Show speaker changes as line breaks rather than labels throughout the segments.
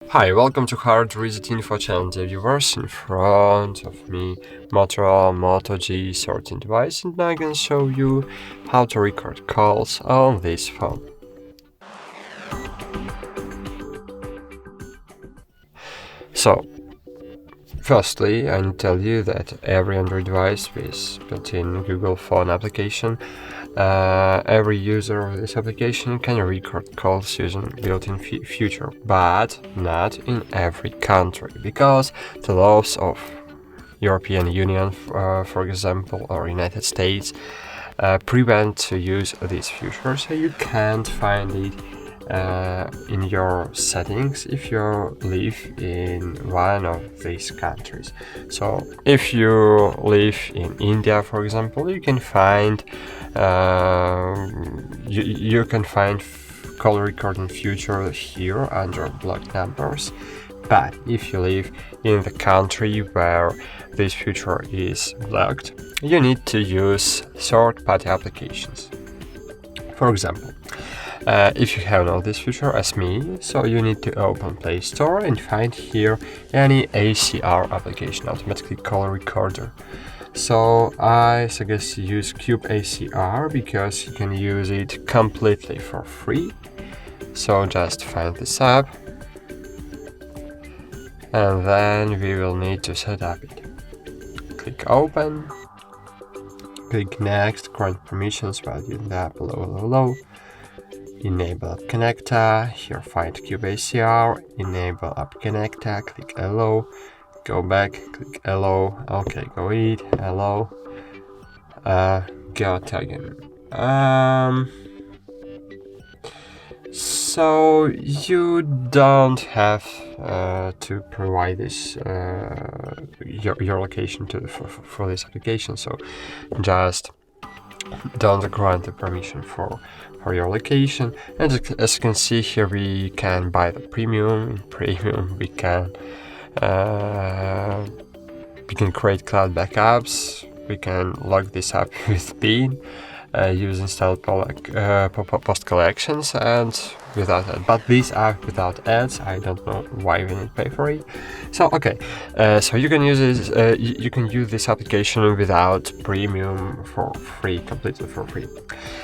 Hi, welcome to HardReset.Info channel, dear viewers. In front of me, Motorola Moto G13 device, and I'm gonna show you how to record calls on this phone. So, firstly, I need to tell you that every Android device with built-in Google Phone application, every user of this application can record calls using built-in feature, but not in every country, because the laws of European Union, for example, or United States, prevent to use this feature, so you can't find it in your settings if you live in one of these countries. So if you live in India, for example, you can find you can find call recording feature here under blocked numbers. But if you live in the country where this feature is blocked, you need to use third-party applications. For example, if you have not this feature as me, so you need to open Play Store and find here any ACR application, automatically call recorder. So I suggest you use Cube ACR because you can use it completely for free. So just find this app, and then we will need to set up it. Click open, click next, grant permissions while in the app low. Enable App Connector, here find Cube ACR, enable App Connector, click allow, go back, click allow, okay, go eat, allow, go tagging. So you don't have to provide this your location for this application, so just don't grant the permission for your location. And as you can see here, we can buy the premium. In premium we can create cloud backups, we can log this up with PIN, use installed post collections, and without ads. But this app without ads, I don't know why we need to pay for it. So okay, so you can use this. You can use this application without premium for free, completely for free.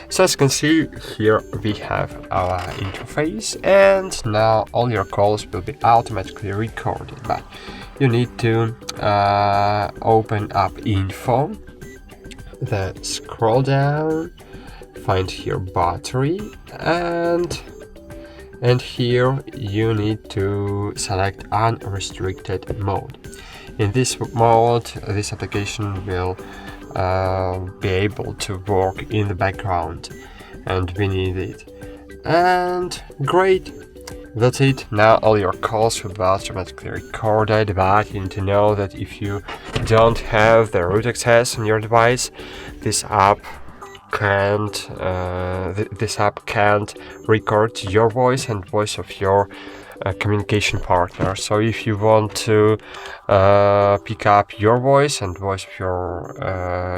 So as you can see here, we have our interface, and now all your calls will be automatically recorded. But you need to open up Info. Then scroll down, find here battery, and here you need to select unrestricted mode. In this mode, this application will be able to work in the background, and we need it. And great, that's it. Now all your calls will be automatically recorded, but you need to know that if you don't have the root access on your device, this app can't record your voice and voice of your communication partner. So if you want to pick up your voice and voice of your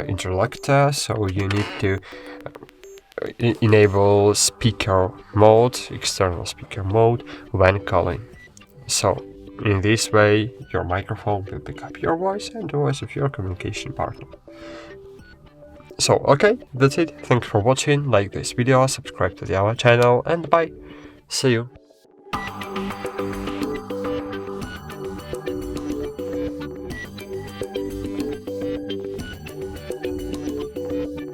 interlocutor, so you need to enable speaker mode, external speaker mode, when calling. So in this way, your microphone will pick up your voice and the voice of your communication partner. So okay, that's it. Thanks for watching. Like this video, subscribe to our channel, and bye. See you.